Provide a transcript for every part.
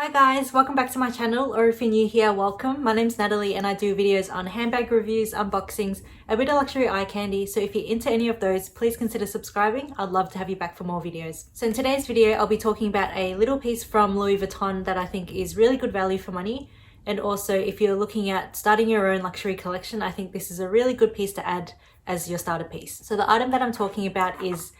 Hi guys, welcome back to my channel, or if you're new here, welcome. My name's Natalie and I do videos on handbag reviews, unboxings, a bit of luxury eye candy, so if you're into any of those, please consider subscribing. I'd love to have you back for more videos. So in today's video, I'll be talking about a little piece from Louis Vuitton that I think is really good value for money. And also, if you're looking at starting your own luxury collection, I think this is a really good piece to add as your starter piece. So the item that I'm talking about is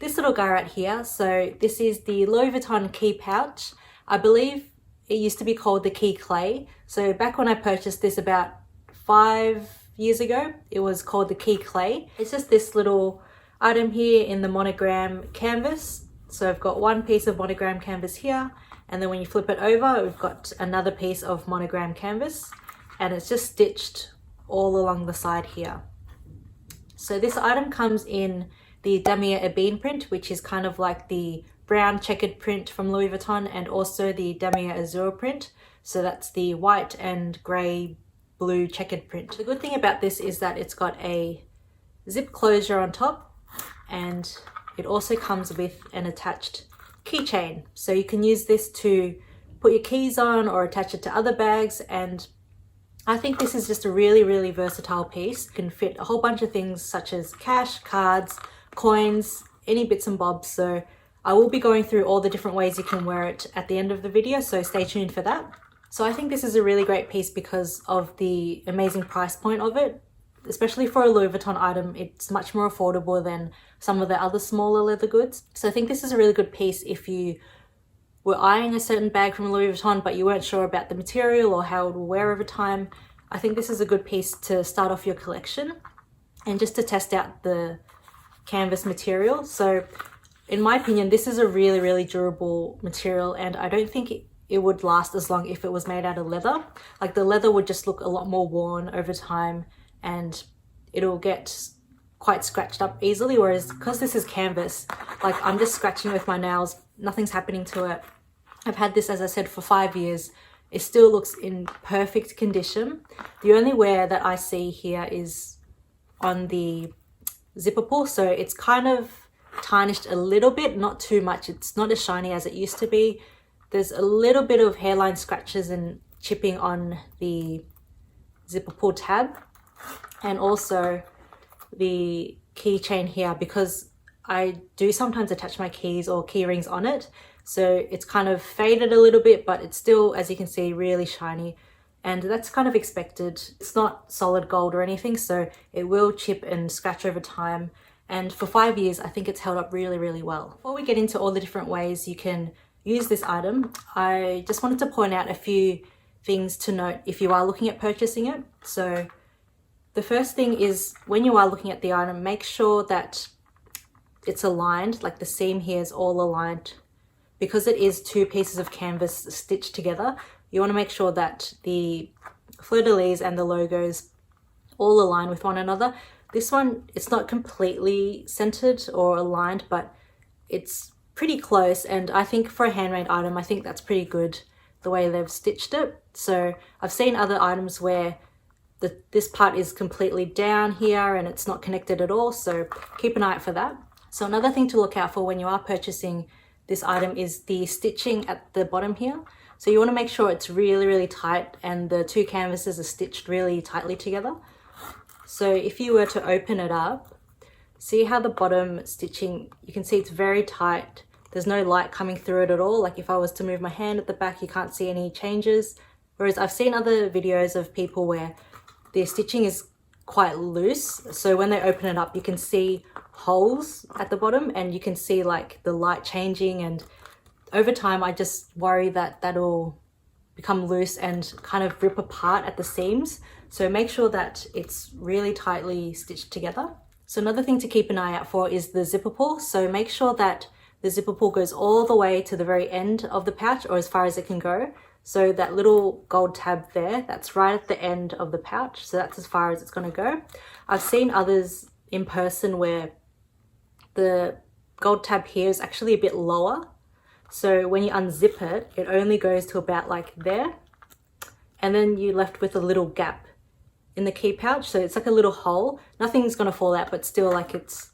this little guy right here. So this is the Louis Vuitton Key Pouch. I believe it used to be called the Key Clay. So back when I purchased this about 5 years ago, it was called the Key Clay. It's just this little item here in the monogram canvas. So I've got one piece of monogram canvas here, and then when you flip it over, we've got another piece of monogram canvas, and it's just stitched all along the side here. So this item comes in the Damier Ebene print, which is kind of like the brown checkered print from Louis Vuitton, and also the Damier Azur print. So that's the white and grey blue checkered print. The good thing about this is that it's got a zip closure on top, and it also comes with an attached keychain. So you can use this to put your keys on or attach it to other bags, and I think this is just a really versatile piece. It can fit a whole bunch of things such as cash, cards, coins, any bits and bobs. So I will be going through all the different ways you can wear it at the end of the video, so stay tuned for that. So I think this is a really great piece because of the amazing price point of it. Especially for a Louis Vuitton item, it's much more affordable than some of the other smaller leather goods. So I think this is a really good piece if you were eyeing a certain bag from Louis Vuitton but you weren't sure about the material or how it will wear over time. I think this is a good piece to start off your collection and just to test out the canvas material. So in my opinion, this is a really durable material, and I don't think it would last as long if it was made out of leather. Like the leather would just look a lot more worn over time and it'll get quite scratched up easily, whereas because this is canvas, like I'm just scratching with my nails, nothing's happening to it. I've had this, as I said, for 5 years. It still looks in perfect condition. The only wear that I see here is on the zipper pull, so it's kind of tarnished a little bit, not too much. It's not as shiny as it used to be. There's a little bit of hairline scratches and chipping on the zipper pull tab, and also the keychain here, because I do sometimes attach my keys or key rings on it, so it's kind of faded a little bit, but it's still, as you can see, really shiny, and that's kind of expected. It's not solid gold or anything, so it will chip and scratch over time. And for 5 years, I think it's held up really well. Before we get into all the different ways you can use this item, I just wanted to point out a few things to note if you are looking at purchasing it. So the first thing is, when you are looking at the item, make sure that it's aligned, like the seam here is all aligned. Because it is two pieces of canvas stitched together, you want to make sure that the fleur-de-lis and the logos all align with one another. This one, it's not completely centered or aligned, but it's pretty close, and I think for a handmade item, I think that's pretty good the way they've stitched it. So I've seen other items where this part is completely down here and it's not connected at all, so keep an eye out for that. So another thing to look out for when you are purchasing this item is the stitching at the bottom here. So you want to make sure it's really tight and the two canvases are stitched really tightly together. So if you were to open it up, see how the bottom stitching, you can see it's very tight. There's no light coming through it at all. Like if I was to move my hand at the back, you can't see any changes. Whereas I've seen other videos of people where their stitching is quite loose. So when they open it up, you can see holes at the bottom and you can see like the light changing, and over time I just worry that that'll become loose and kind of rip apart at the seams. So make sure that it's really tightly stitched together. So another thing to keep an eye out for is the zipper pull. So make sure that the zipper pull goes all the way to the very end of the pouch, or as far as it can go. So that little gold tab there, that's right at the end of the pouch. So that's as far as it's going to go. I've seen others in person where the gold tab here is actually a bit lower. So when you unzip it, it only goes to about like there. And then you're left with a little gap in the key pouch. So it's like a little hole. Nothing's going to fall out, but still like it's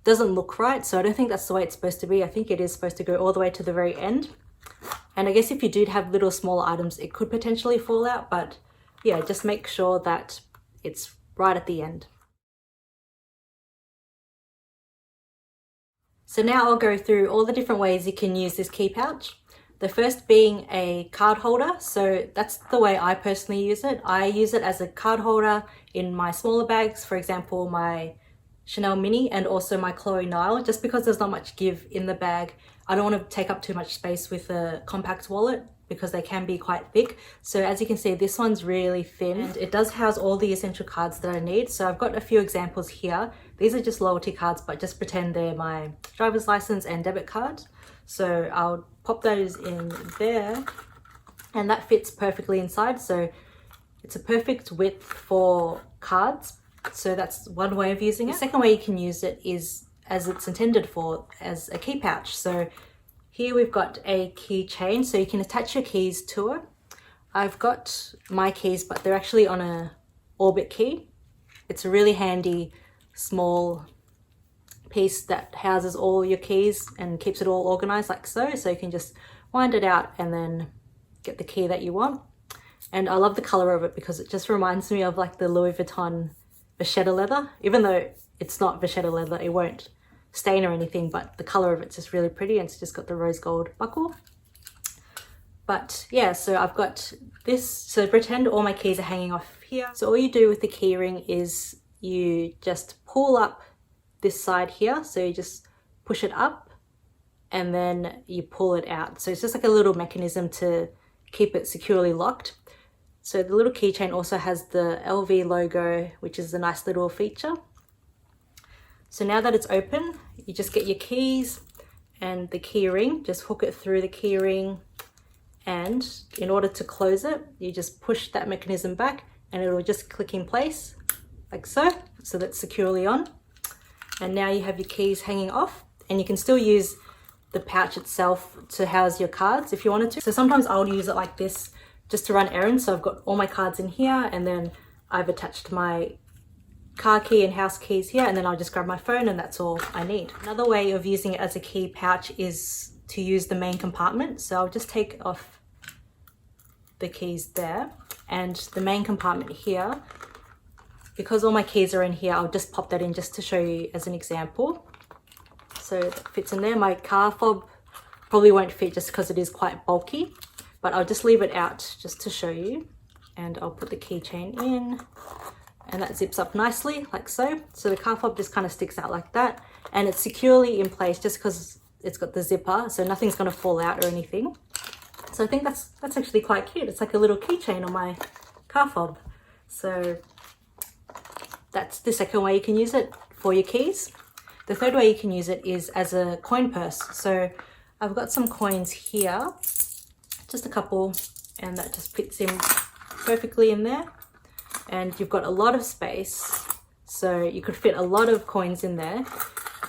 doesn't look right. So I don't think that's the way it's supposed to be. I think it is supposed to go all the way to the very end. And I guess if you do have little small items, it could potentially fall out, but yeah, just make sure that it's right at the end. So now I'll go through all the different ways you can use this key pouch. The first being a card holder. So that's the way I personally use it. I use it as a card holder in my smaller bags, for example, my Chanel Mini and also my Chloe Nile, just because there's not much give in the bag. I don't want to take up too much space with a compact wallet because they can be quite thick. So as you can see, this one's really thin and it does house all the essential cards that I need. So I've got a few examples here. These are just loyalty cards, but just pretend they're my driver's license and debit card. So I'll pop those in there and that fits perfectly inside. So it's a perfect width for cards. So that's one way of using it. The second way you can use it is as it's intended for, as a key pouch. So here we've got a keychain, so you can attach your keys to it. I've got my keys, but they're actually on a orbit key. It's a really handy small piece that houses all your keys and keeps it all organized like so. So you can just wind it out and then get the key that you want. And I love the color of it because it just reminds me of like the Louis Vuitton vachetta leather. Even though it's not vachetta leather, it won't stain or anything, but the color of it's just really pretty and it's just got the rose gold buckle. But yeah, so I've got this. So pretend all my keys are hanging off here. So all you do with the key ring is you just pull up this side here. So you just push it up and then you pull it out. So it's just like a little mechanism to keep it securely locked. So the little keychain also has the LV logo, which is a nice little feature. So now that it's open, you just get your keys and the key ring, just hook it through the key ring. And in order to close it, you just push that mechanism back and it'll just click in place like so. So that's securely on. And now you have your keys hanging off and you can still use the pouch itself to house your cards if you wanted to. So sometimes I'll use it like this just to run errands. So I've got all my cards in here and then I've attached my car key and house keys here, and then I'll just grab my phone and that's all I need. Another way of using it as a key pouch is to use the main compartment. So I'll just take off the keys there and the main compartment here. Because all my keys are in here, I'll just pop that in just to show you as an example. So that fits in there. My car fob probably won't fit just because it is quite bulky, but I'll just leave it out just to show you. And I'll put the keychain in and that zips up nicely like so. So the car fob just kind of sticks out like that and it's securely in place just because it's got the zipper, so nothing's going to fall out or anything. So I think that's actually quite cute. It's like a little keychain on my car fob. So that's the second way you can use it for your keys. The third way you can use it is as a coin purse. So I've got some coins here, just a couple, and that just fits in perfectly in there. And you've got a lot of space, so you could fit a lot of coins in there.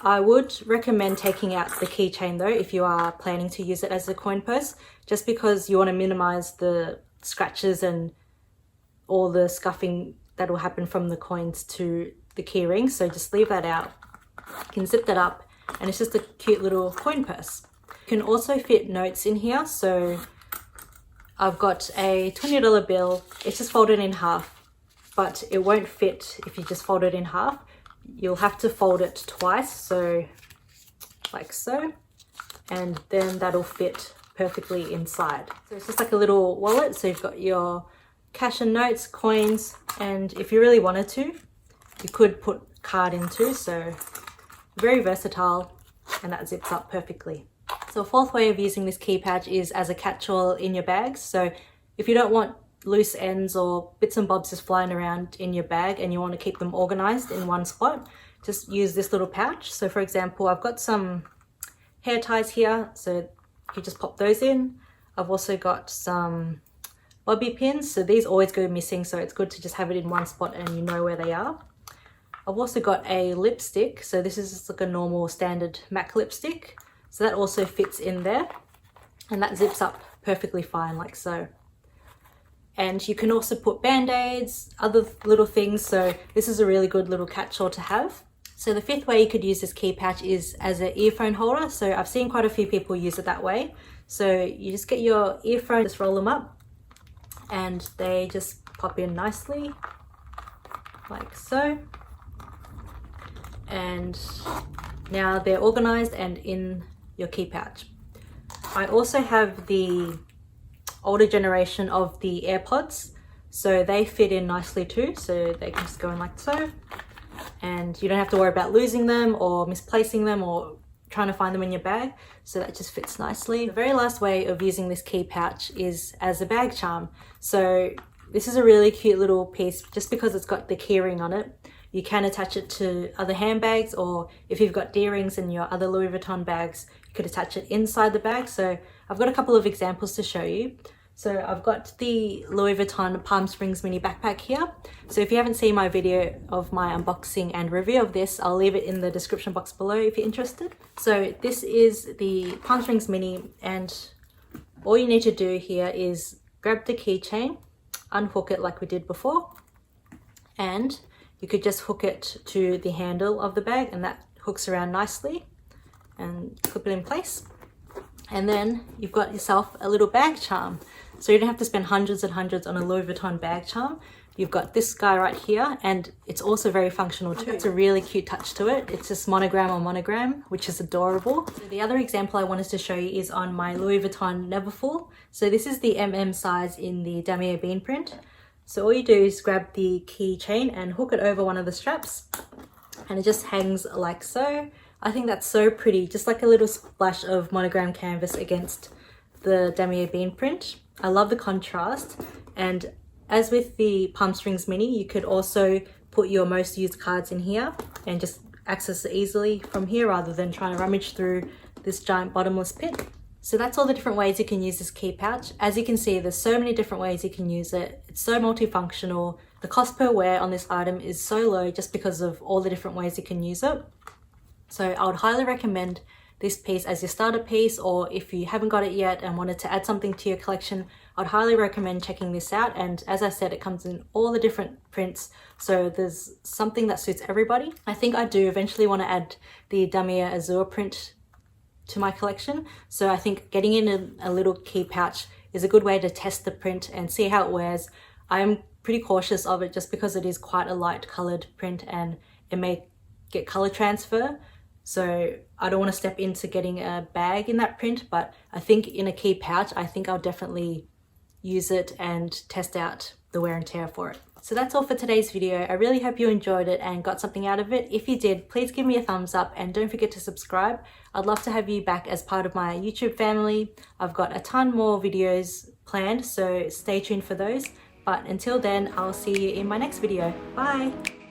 I would recommend taking out the keychain though if you are planning to use it as a coin purse, just because you want to minimize the scratches and all the scuffing that will happen from the coins to the key ring. So just leave that out. You can zip that up and it's just a cute little coin purse. You can also fit notes in here. So I've got a $20 bill. It's just folded in half, but it won't fit if you just fold it in half. You'll have to fold it twice, so like so, and then that'll fit perfectly inside. So it's just like a little wallet. So you've got your cash and notes, coins, and if you really wanted to, you could put card into. So very versatile, and that zips up perfectly. So a fourth way of using this key pouch is as a catch-all in your bags. So if you don't want loose ends or bits and bobs just flying around in your bag and you want to keep them organized in one spot, just use this little pouch. So for example, I've got some hair ties here, so you just pop those in. I've also got some bobby pins, so these always go missing, so it's good to just have it in one spot and you know where they are. I've also got a lipstick, so this is just like a normal standard MAC lipstick, so that also fits in there and that zips up perfectly fine like so. And you can also put band-aids, other little things, so this is a really good little catch-all to have. So the fifth way you could use this key pouch is as an earphone holder. So I've seen quite a few people use it that way. So you just get your earphone, just roll them up, and they just pop in nicely like so. And now they're organized and in your key pouch. I also have the older generation of the AirPods, so they fit in nicely too, so they can just go in like so, and you don't have to worry about losing them or misplacing them or trying to find them in your bag, so that just fits nicely. The very last way of using this key pouch is as a bag charm. So this is a really cute little piece. Just because it's got the key ring on it, you can attach it to other handbags, or if you've got D-rings in your other Louis Vuitton bags, you could attach it inside the bag. So I've got a couple of examples to show you. So I've got the Louis Vuitton Palm Springs mini backpack here. So if you haven't seen my video of my unboxing and review of this, I'll leave it in the description box below if you're interested. So this is the Palm Springs mini, and all you need to do here is grab the keychain, unhook it like we did before, and you could just hook it to the handle of the bag, and that hooks around nicely, and clip it in place. And then you've got yourself a little bag charm. So you don't have to spend hundreds and hundreds on a Louis Vuitton bag charm. You've got this guy right here, and it's also very functional too. It's a really cute touch to it. It's just monogram on monogram, which is adorable. So the other example I wanted to show you is on my Louis Vuitton Neverfull. So this is the MM size in the damier bean print. So all you do is grab the keychain and hook it over one of the straps, and it just hangs like so. I think that's so pretty, just like a little splash of monogram canvas against the damier bean print. I love the contrast, and as with the Palm Springs mini, you could also put your most used cards in here and just access it easily from here rather than trying to rummage through this giant bottomless pit. So that's all the different ways you can use this key pouch. As you can see, there's so many different ways you can use it. It's so multifunctional. The cost per wear on this item is so low just because of all the different ways you can use it. So I would highly recommend this piece as your starter piece, or if you haven't got it yet and wanted to add something to your collection, I'd highly recommend checking this out. And as I said, it comes in all the different prints, so there's something that suits everybody. I think I do eventually want to add the damier azure print to my collection, so I think getting in a little key pouch is a good way to test the print and see how it wears. I'm pretty cautious of it just because it is quite a light colored print and it may get color transfer. So I don't want to step into getting a bag in that print, but I think in a key pouch, I think I'll definitely use it and test out the wear and tear for it. So that's all for today's video. I really hope you enjoyed it and got something out of it. If you did, please give me a thumbs up and don't forget to subscribe. I'd love to have you back as part of my YouTube family. I've got a ton more videos planned, so stay tuned for those. But until then, I'll see you in my next video. Bye!